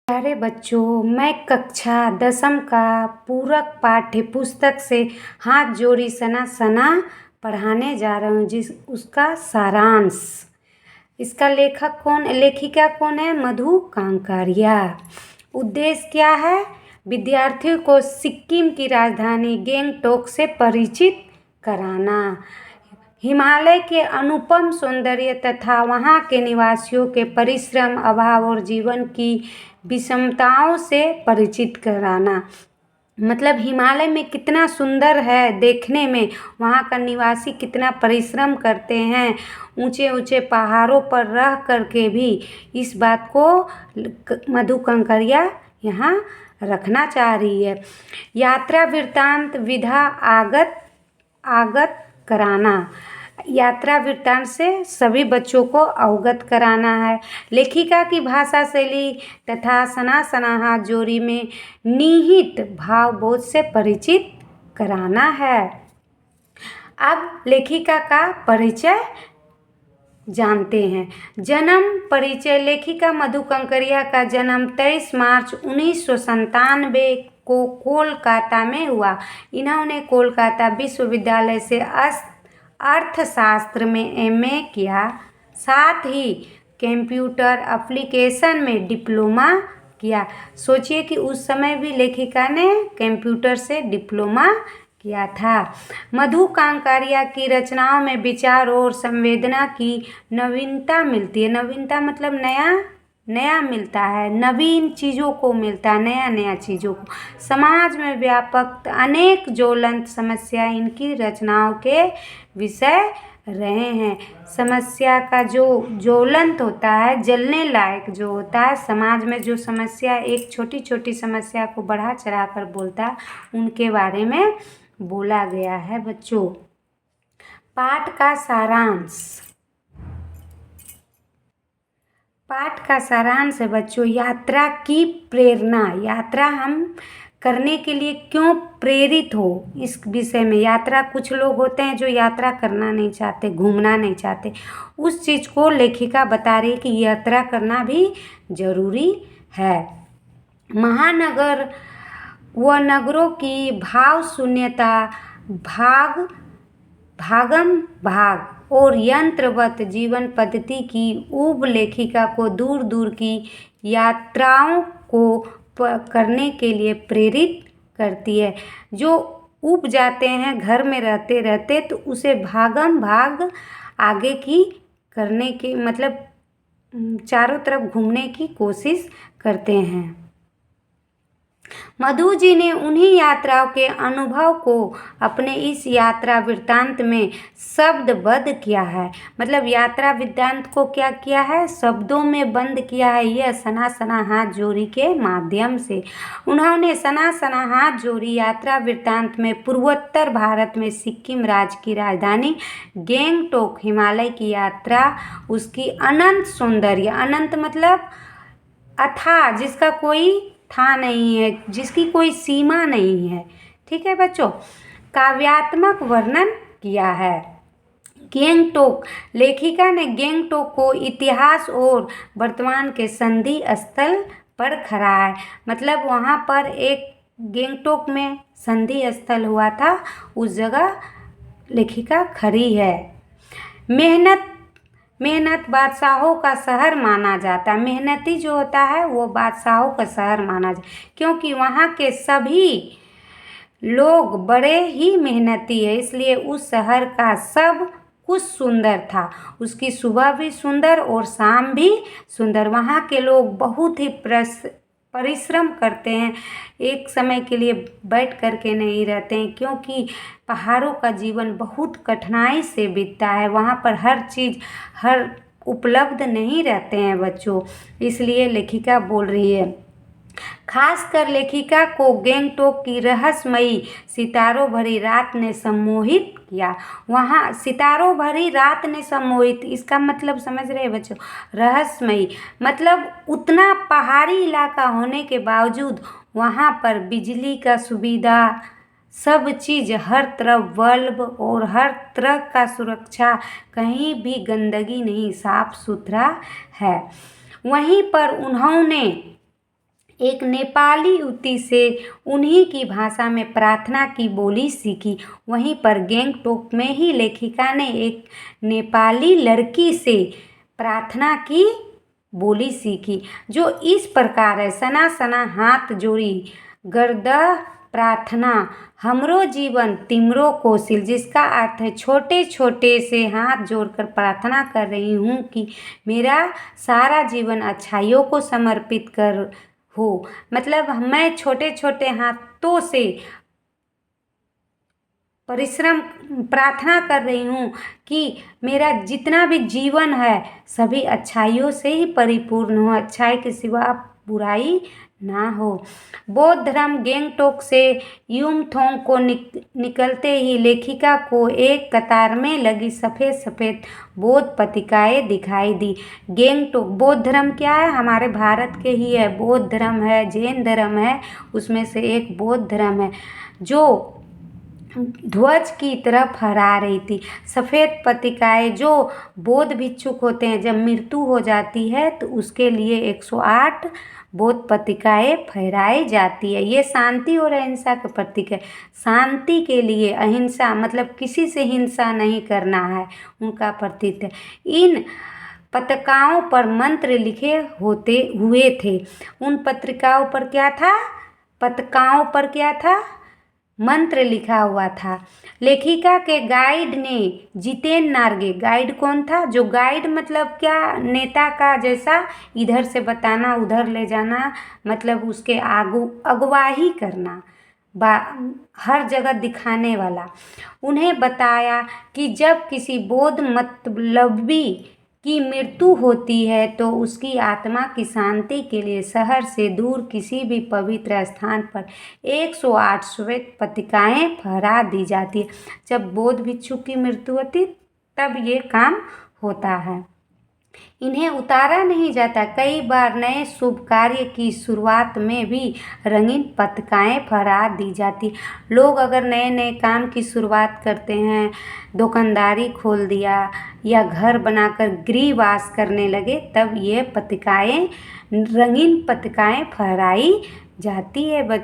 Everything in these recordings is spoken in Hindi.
प्यारे बच्चों, मैं कक्षा 10वीं का पूरक पाठ्य पुस्तक से हाथ जोड़ी सना सना पढ़ाने जा रहा हूँ उसका सारांश। इसका लेखिका कौन है? मधु कांकरिया। उद्देश्य क्या है? विद्यार्थियों को सिक्किम की राजधानी गैंगटॉक से परिचित कराना, हिमालय के अनुपम सौंदर्य तथा वहाँ के निवासियों के परिश्रम, अभाव और जीवन की विषमताओं से परिचित कराना। मतलब हिमालय में कितना सुंदर है देखने में, वहाँ का निवासी कितना परिश्रम करते हैं, ऊंचे ऊंचे पहाड़ों पर रह करके भी। इस बात को मधु कांकरिया यहाँ रखना चाह रही है। यात्रा वृत्तांत विधा आगत कराना, यात्रा वृत्तांत से सभी बच्चों को अवगत कराना है। लेखिका की भाषा शैली तथा सना सना हाथ जोड़ी में निहित भावबोध से परिचित कराना है। अब लेखिका का परिचय जानते हैं। जन्म परिचय। लेखिका मधु कांकरिया का जन्म 23 मार्च 1997 को कोलकाता में हुआ। इन्होंने कोलकाता विश्वविद्यालय से अर्थशास्त्र में एमए किया, साथ ही कंप्यूटर एप्लीकेशन में डिप्लोमा किया। सोचिए कि उस समय भी लेखिका ने कंप्यूटर से डिप्लोमा किया था। मधु कांकरिया की रचनाओं में विचार और संवेदना की नवीनता मिलती है। नवीनता मतलब नया मिलता है, नवीन चीज़ों को मिलता है, नया चीज़ों को। समाज में व्यापक अनेक ज्वलंत समस्या इनकी रचनाओं के विषय रहे हैं। समस्या का जो ज्वलंत होता है, जलने लायक जो होता है, समाज में जो समस्या एक छोटी छोटी समस्या को बढ़ा चढ़ा कर बोलता है, उनके बारे में बोला गया है बच्चों। पाठ का सारांश है बच्चों। यात्रा की प्रेरणा। यात्रा हम करने के लिए क्यों प्रेरित हो, इस विषय में। यात्रा, कुछ लोग होते हैं जो यात्रा करना नहीं चाहते, घूमना नहीं चाहते। उस चीज़ को लेखिका बता रही है कि यात्रा करना भी जरूरी है। महानगर व नगरों की भाव शून्यता, भाग और यंत्रवत जीवन पद्धति की ऊब लेखिका को दूर दूर की यात्राओं को करने के लिए प्रेरित करती है। जो ऊब जाते हैं घर में रहते रहते, तो उसे भाग आगे की करने की, मतलब चारों तरफ घूमने की कोशिश करते हैं। मधु जी ने उन्हीं यात्राओं के अनुभव को अपने इस यात्रा वृत्तांत में शब्दबद्ध किया है। मतलब यात्रा वृत्तांत को क्या किया है? शब्दों में बंद किया है। यह सना सना हाथ जोड़ी के माध्यम से उन्होंने सना सना हाथ जोड़ी यात्रा वृत्तांत में पूर्वोत्तर भारत में सिक्किम राज्य की राजधानी गैंगटॉक, हिमालय की यात्रा, उसकी अनंत सौंदर्य, अनंत मतलब अथाह, जिसका कोई था नहीं है, जिसकी कोई सीमा नहीं है। ठीक है बच्चों, काव्यात्मक वर्णन किया है। गैंगटॉक। लेखिका ने गैंगटॉक को इतिहास और वर्तमान के संधि स्थल पर खड़ा है। मतलब वहाँ पर एक गैंगटॉक में संधि स्थल हुआ था, उस जगह लेखिका खड़ी है। मेहनत बादशाहों का शहर माना जाता है। मेहनती जो होता है वो बादशाहों का शहर माना जाता है, क्योंकि वहाँ के सभी लोग बड़े ही मेहनती है, इसलिए उस शहर का सब कुछ सुंदर था। उसकी सुबह भी सुंदर और शाम भी सुंदर। वहाँ के लोग बहुत ही परिश्रम करते हैं, एक समय के लिए बैठ करके नहीं रहते हैं, क्योंकि पहाड़ों का जीवन बहुत कठिनाई से बीतता है। वहाँ पर हर उपलब्ध नहीं रहते हैं बच्चों, इसलिए लेखिका बोल रही है। खासकर लेखिका को गैंगटॉक की रहस्यमयी सितारों भरी रात ने सम्मोहित किया। वहाँ सितारों भरी रात ने सम्मोहित, इसका मतलब समझ रहे हैं बच्चों? रहस्यमयी मतलब उतना पहाड़ी इलाका होने के बावजूद वहाँ पर बिजली का सुविधा, सब चीज़, हर तरफ बल्ब और हर तरह का सुरक्षा, कहीं भी गंदगी नहीं, साफ सुथरा है। वहीं पर उन्होंने एक नेपाली युवती से उन्हीं की भाषा में प्रार्थना की बोली सीखी। वहीं पर गंगटोक में ही लेखिका ने एक नेपाली लड़की से प्रार्थना की बोली सीखी, जो इस प्रकार है। सना सना हाथ जोड़ी गर्दह प्रार्थना हमरो जीवन तिमरो कोसिल, जिसका अर्थ है छोटे छोटे से हाथ जोड़कर प्रार्थना कर रही हूँ कि मेरा सारा जीवन अच्छाइयों को समर्पित कर हो। मतलब मैं छोटे छोटे हाथों से परिश्रम प्रार्थना कर रही हूँ कि मेरा जितना भी जीवन है सभी अच्छाइयों से ही परिपूर्ण हो, अच्छाई के सिवा बुराई ना हो। बौद्ध धर्म गंगटोक से युमथांग को निकलते ही लेखिका को एक कतार में लगी सफ़ेद सफ़ेद बौद्ध पत्रिकाएँ दिखाई दी। गंगटोक बौद्ध धर्म क्या है, हमारे भारत के ही है। बौद्ध धर्म है, जैन धर्म है, उसमें से एक बौद्ध धर्म है जो ध्वज की तरफ फहरा रही थी। सफ़ेद पत्रिकाएँ जो बौद्ध भिक्षुक होते हैं, जब मृत्यु हो जाती है तो उसके लिए 108 बौद्ध पत्रिकाएँ फहराई जाती है। ये शांति और अहिंसा का प्रतीक है। शांति के लिए अहिंसा मतलब किसी से हिंसा नहीं करना है, उनका प्रतीक है। इन पत्रिकाओं पर मंत्र लिखे हुए थे। उन पत्रिकाओं पर क्या था? पत्रिकाओं पर क्या था? मंत्र लिखा हुआ था। लेखिका के गाइड ने जितेन नार्गे, गाइड कौन था? जो गाइड मतलब क्या, नेता का जैसा इधर से बताना उधर ले जाना, मतलब उसके अगुवाही करना, हर जगह दिखाने वाला। उन्हें बताया कि जब किसी बौद्ध मतलबी की मृत्यु होती है तो उसकी आत्मा की शांति के लिए शहर से दूर किसी भी पवित्र स्थान पर 108 श्वेत पत्रिकाएँ फहरा दी जाती है। जब बौद्ध भिक्षु की मृत्यु होती तब ये काम होता है। इन्हें उतारा नहीं जाता। कई बार नए शुभ कार्य की शुरुआत में भी रंगीन पत्रिकाएँ फहरा दी जाती। लोग अगर नए नए काम की शुरुआत करते हैं, दुकानदारी खोल दिया या घर बनाकर गृहवास करने लगे, तब ये पत्रिकाएँ, रंगीन पत्रिकाएँ फहराई जाती है।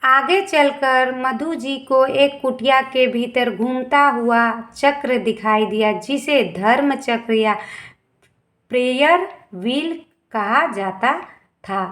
आगे चलकर मधु जी को एक कुटिया के भीतर घूमता हुआ चक्र दिखाई दिया, जिसे धर्म चक्र या प्रेयर व्हील कहा जाता था।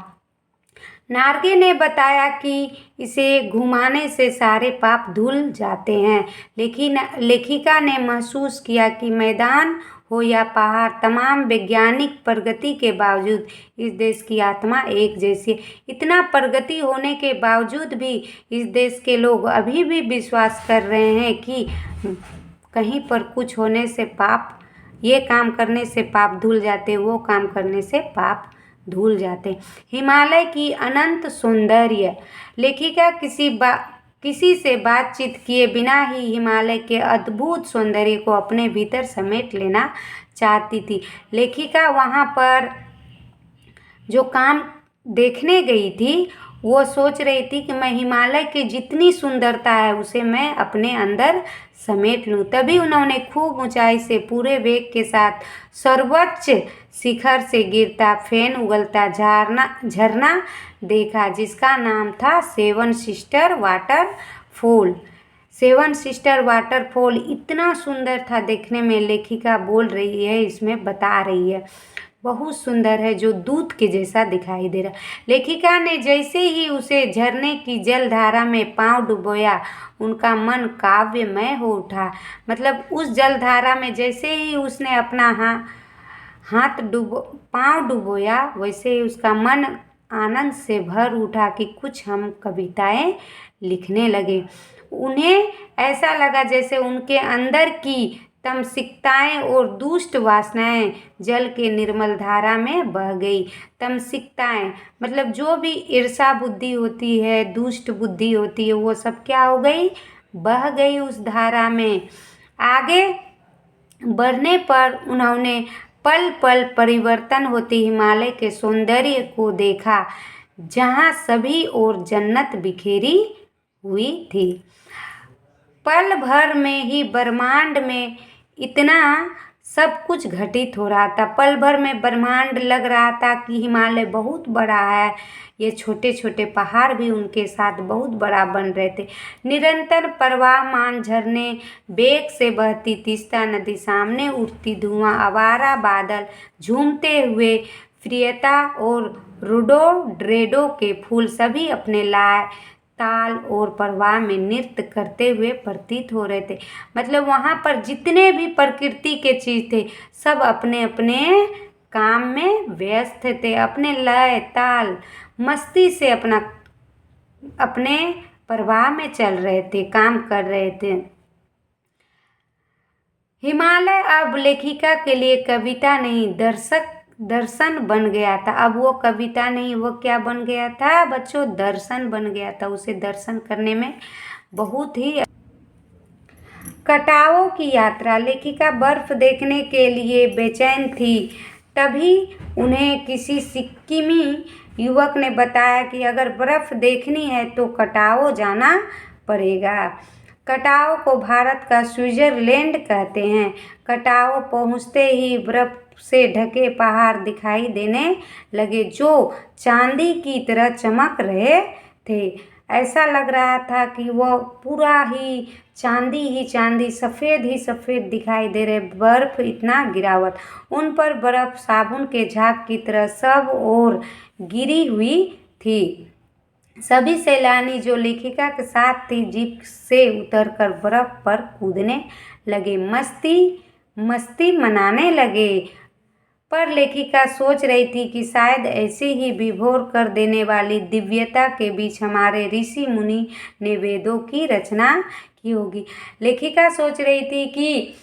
नार्गे ने बताया कि इसे घुमाने से सारे पाप धुल जाते हैं। लेकिन लेखिका ने महसूस किया कि मैदान हो या पहाड़, तमाम वैज्ञानिक प्रगति के बावजूद इस देश की आत्मा एक जैसी है। इतना प्रगति होने के बावजूद भी इस देश के लोग अभी भी विश्वास कर रहे हैं कि कहीं पर कुछ होने से पाप, ये काम करने से पाप धुल जाते, वो काम करने से पाप धुल जाते। हिमालय की अनंत सौंदर्य। लेखिका किसी से बातचीत किए बिना ही हिमालय के अद्भुत सौंदर्य को अपने भीतर समेट लेना चाहती थी। लेखिका वहाँ पर जो काम देखने गई थी वो सोच रही थी कि मैं हिमालय की जितनी सुंदरता है उसे मैं अपने अंदर समेट लूँ। तभी उन्होंने खूब ऊंचाई से पूरे वेग के साथ सर्वोच्च शिखर से गिरता फेन उगलता झरना देखा, जिसका नाम था seven sister waterfall. Seven sister waterfall इतना सुंदर था देखने में, लेखिका बोल रही है, इसमें बता रही है, बहुत सुंदर है, जो दूध के जैसा दिखाई दे रहा। लेखिका ने जैसे ही उसे झरने की जलधारा में पांव डुबोया, उनका मन काव्यमय हो उठा। मतलब उस जलधारा में जैसे ही उसने अपना पांव डुबोया, वैसे ही उसका मन आनंद से भर उठा कि कुछ हम कविताएं लिखने लगे। उन्हें ऐसा लगा जैसे उनके अंदर की तमसिकताएं और दुष्ट वासनाएं जल के निर्मल धारा में बह गई। तमसिकताएं मतलब जो भी ईर्षा बुद्धि होती है, दुष्ट बुद्धि होती है, वो सब क्या हो गई? बह गई उस धारा में। आगे बढ़ने पर उन्होंने पल पल परिवर्तन होते हिमालय के सौंदर्य को देखा, जहाँ सभी ओर जन्नत बिखेरी हुई थी। पल भर में ही ब्रह्मांड में इतना सब कुछ घटित हो रहा था। पल भर में ब्रह्मांड लग रहा था कि हिमालय बहुत बड़ा है। ये छोटे छोटे पहाड़ भी उनके साथ बहुत बड़ा बन रहे थे। निरंतर प्रवाहमान झरने, वेग से बहती तीस्ता नदी, सामने उठती धुआं, आवारा बादल, झूमते हुए प्रियता और रोडोड्रेडो के फूल सभी अपने लाए ताल और प्रवाह में नृत्य करते हुए प्रतीत हो रहे थे। मतलब वहाँ पर जितने भी प्रकृति के चीज थे सब अपने अपने काम में व्यस्त थे, अपने लय ताल मस्ती से अपने प्रवाह में चल रहे थे, काम कर रहे थे। हिमालय अब लेखिका के लिए कविता नहीं दर्शन बन गया था। अब वो कविता नहीं, वो क्या बन गया था बच्चों? दर्शन बन गया था। उसे दर्शन करने में बहुत ही कटावों की यात्रा। लेखिका बर्फ देखने के लिए बेचैन थी। तभी उन्हें किसी सिक्किमी युवक ने बताया कि अगर बर्फ देखनी है तो कटावो जाना पड़ेगा। कटाव को भारत का स्विट्जरलैंड कहते हैं। कटाव पहुंचते ही बर्फ से ढके पहाड़ दिखाई देने लगे जो चांदी की तरह चमक रहे थे। ऐसा लग रहा था कि वह पूरा ही चांदी, सफ़ेद ही सफ़ेद दिखाई दे रहे। बर्फ इतना गिरावट, उन पर बर्फ साबुन के झाग की तरह सब ओर गिरी हुई थी। सभी सैलानी जो लेखिका के साथ थी जीप से उतरकर बर्फ पर कूदने लगे, मस्ती मनाने लगे। पर लेखिका सोच रही थी कि शायद ऐसे ही विभोर कर देने वाली दिव्यता के बीच हमारे ऋषि मुनि ने वेदों की रचना की होगी। लेखिका सोच रही थी कि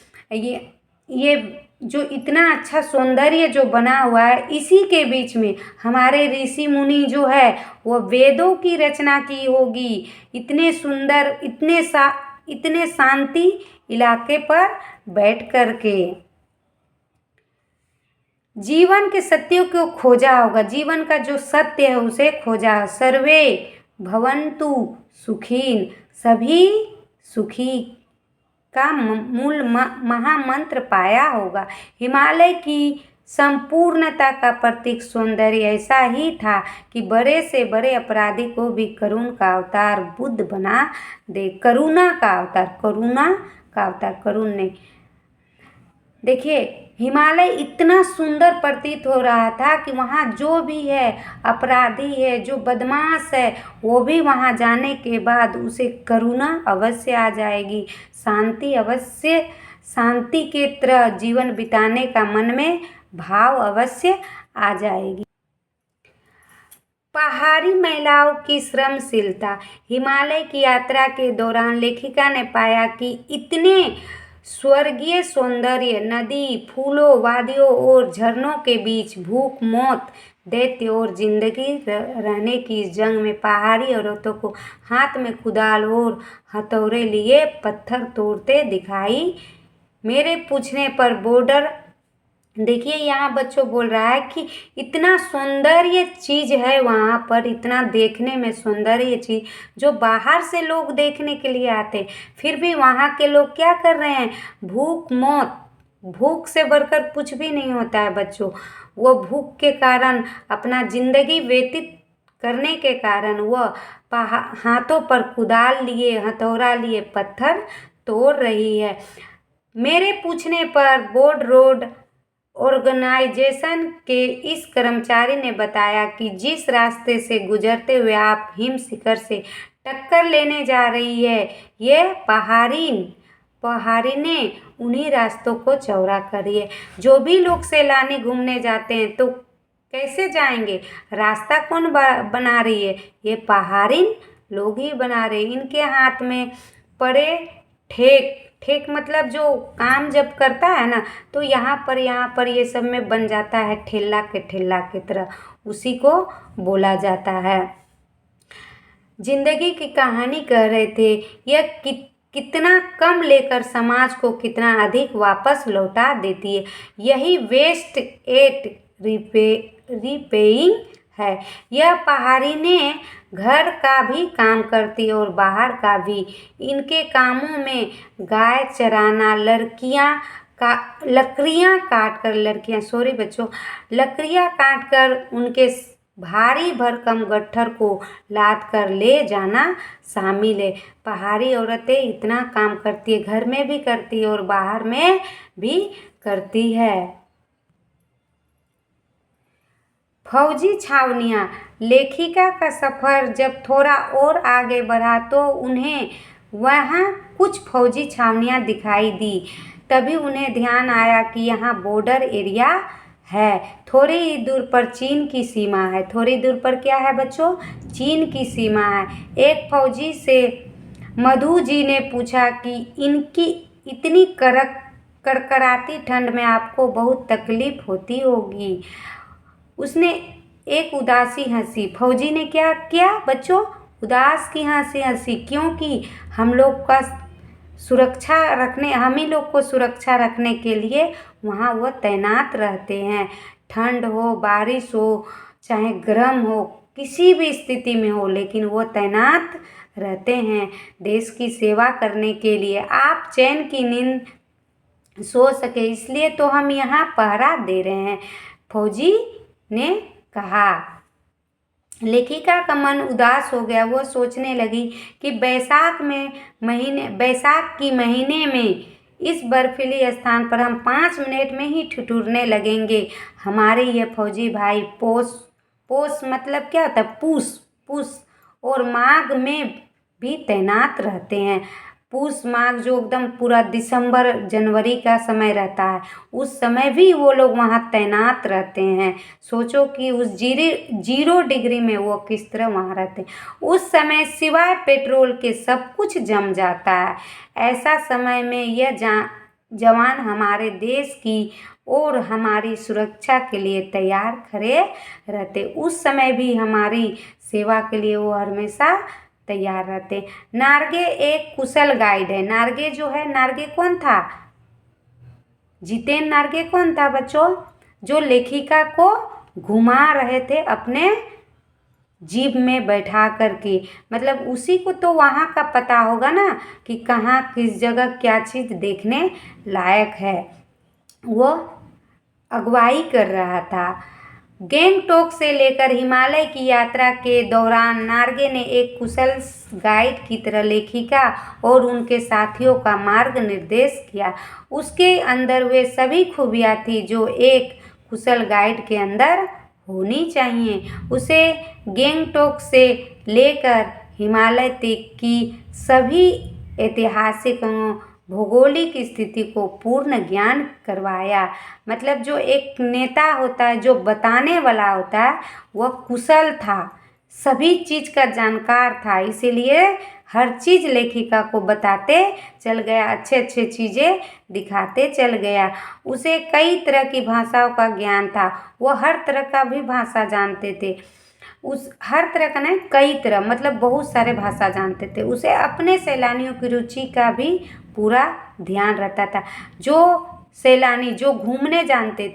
ये जो इतना अच्छा सौंदर्य जो बना हुआ है, इसी के बीच में हमारे ऋषि मुनि जो है वो वेदों की रचना की होगी। इतने सुंदर, इतने शांति इलाके पर बैठ कर के जीवन के सत्यों को खोजा होगा। जीवन का जो सत्य है उसे खोजा। सर्वे भवन्तु सुखीन, सभी सुखी का मूल महामंत्र पाया होगा। हिमालय की संपूर्णता का प्रतीक सौंदर्य ऐसा ही था कि बड़े से बड़े अपराधी को भी करुण का अवतार बुद्ध बना दे। करुणा का अवतार करुण ने। देखिए हिमालय इतना सुंदर प्रतीत हो रहा था कि वहाँ जो भी है अपराधी है, जो बदमाश है, वो भी वहाँ जाने के बाद उसे करुणा अवश्य आ जाएगी, शांति के तरह जीवन बिताने का मन में भाव अवश्य आ जाएगी। पहाड़ी महिलाओं की श्रमशीलता। हिमालय की यात्रा के दौरान लेखिका ने पाया कि इतने स्वर्गीय सौंदर्य, नदी, फूलों, वादियों और झरनों के बीच भूख, मौत, दैत्य और जिंदगी रहने की इस जंग में पहाड़ी औरतों को हाथ में कुदाल और हथौड़े लिए पत्थर तोड़ते दिखाई। मेरे पूछने पर बॉर्डर, देखिए यहाँ बच्चों बोल रहा है कि इतना सौंदर्य चीज है वहाँ पर, इतना देखने में सौंदर्य चीज जो बाहर से लोग देखने के लिए आते, फिर भी वहाँ के लोग क्या कर रहे हैं? भूख मौत, भूख से बढ़कर कुछ भी नहीं होता है बच्चों। वो भूख के कारण अपना जिंदगी व्यतीत करने के कारण वह हाथों पर कुदाल लिए, हथौड़ा लिए पत्थर तोड़ रही है। मेरे पूछने पर बोर्ड रोड ऑर्गेनाइजेशन के इस कर्मचारी ने बताया कि जिस रास्ते से गुजरते हुए आप हिम शिखर से टक्कर लेने जा रही है, यह पहाड़ी ने उन्हीं रास्तों को चौड़ा करी है। जो भी लोग सैलानी घूमने जाते हैं तो कैसे जाएंगे? रास्ता कौन बना रही है? ये पहाड़ी लोग ही बना रहे हैं। इनके हाथ में पड़े ठेक मतलब जो काम जब करता है ना, तो यहाँ पर ये सब में बन जाता है ठेला के तरह, उसी को बोला जाता है। जिंदगी की कहानी कह रहे थे, यह कितना कम लेकर समाज को कितना अधिक वापस लौटा देती है। यही वेस्ट एट रिपेइंग है। यह पहाड़ी ने घर का भी काम करती है और बाहर का भी। इनके कामों में गाय चराना, लड़कियां लकड़ियाँ काट कर लड़कियाँ सॉरी बच्चों लकड़ियाँ काट कर उनके भारी भरकम गट्ठर को लाद कर ले जाना शामिल है। पहाड़ी औरतें इतना काम करती है, घर में भी करती है और बाहर में भी करती है। फौजी छावनियाँ। लेखिका का सफ़र जब थोड़ा और आगे बढ़ा तो उन्हें वहाँ कुछ फौजी छावनियाँ दिखाई दी। तभी उन्हें ध्यान आया कि यहाँ बॉर्डर एरिया है। थोड़ी ही दूर पर चीन की सीमा है। थोड़ी दूर पर क्या है बच्चों? चीन की सीमा है। एक फौजी से मधु जी ने पूछा कि इनकी इतनी कड़कड़ाती ठंड में आपको बहुत तकलीफ होती होगी। उसने एक उदासी हंसी। फौजी ने क्या किया बच्चों? उदास की हंसी हंसी, क्योंकि हम ही लोग को सुरक्षा रखने के लिए वहाँ वो तैनात रहते हैं। ठंड हो, बारिश हो, चाहे गर्म हो, किसी भी स्थिति में हो, लेकिन वो तैनात रहते हैं देश की सेवा करने के लिए। आप चैन की नींद सो सके इसलिए तो हम यहाँ पहरा दे रहे हैं, फौजी ने कहा। लेखिका का मन उदास हो गया। वो सोचने लगी कि बैसाख की महीने में इस बर्फीली स्थान पर हम 5 मिनट में ही ठिठुरने लगेंगे। हमारे ये फौजी भाई पोष मतलब क्या होता है? पूस और माघ में भी तैनात रहते हैं। पूस माघ जो एकदम पूरा दिसंबर जनवरी का समय रहता है, उस समय भी वो लोग वहाँ तैनात रहते हैं। सोचो कि उस 0 डिग्री में वो किस तरह वहाँ रहते हैं। उस समय सिवाय पेट्रोल के सब कुछ जम जाता है। ऐसा समय में यह जवान हमारे देश की और हमारी सुरक्षा के लिए तैयार खड़े रहते। उस समय भी हमारी सेवा के लिए वो हमेशा तैयार रहते। नार्गे एक कुशल गाइड है। नार्गे कौन था? जितेन नार्गे कौन था बच्चों? जो लेखिका को घुमा रहे थे अपने जीप में बैठा करके। मतलब उसी को तो वहाँ का पता होगा ना कि कहाँ किस जगह क्या चीज़ देखने लायक है। वो अगुवाई कर रहा था। गैंगटॉक से लेकर हिमालय की यात्रा के दौरान नार्गे ने एक कुशल गाइड की तरह लेखिका और उनके साथियों का मार्ग निर्देश किया। उसके अंदर वे सभी खूबियाँ थी जो एक कुशल गाइड के अंदर होनी चाहिए। उसे गैंगटॉक से लेकर हिमालय तक की सभी ऐतिहासिक भौगोलिक स्थिति को पूर्ण ज्ञान करवाया। मतलब जो एक नेता होता है, जो बताने वाला होता है, वह कुशल था, सभी चीज़ का जानकार था, इसीलिए हर चीज़ लेखिका को बताते चल गया, अच्छे चीज़ें दिखाते चल गया। उसे कई तरह की भाषाओं का ज्ञान था। वह हर तरह का भी भाषा जानते थे। हर तरह का नहीं, कई तरह मतलब बहुत सारे भाषा जानते थे। उसे अपने सैलानियों की रुचि का भी पूरा ध्यान रहता था। जो सैलानी जो घूमने जाते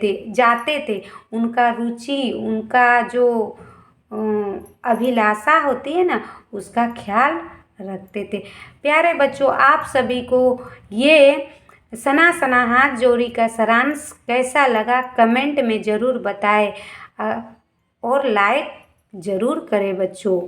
थे, उनका रुचि, उनका जो अभिलाषा होती है ना, उसका ख्याल रखते थे। प्यारे बच्चों, आप सभी को ये सना सना हाथ जोड़ी का सारांश कैसा लगा कमेंट में ज़रूर बताएं और लाइक ज़रूर करें बच्चों।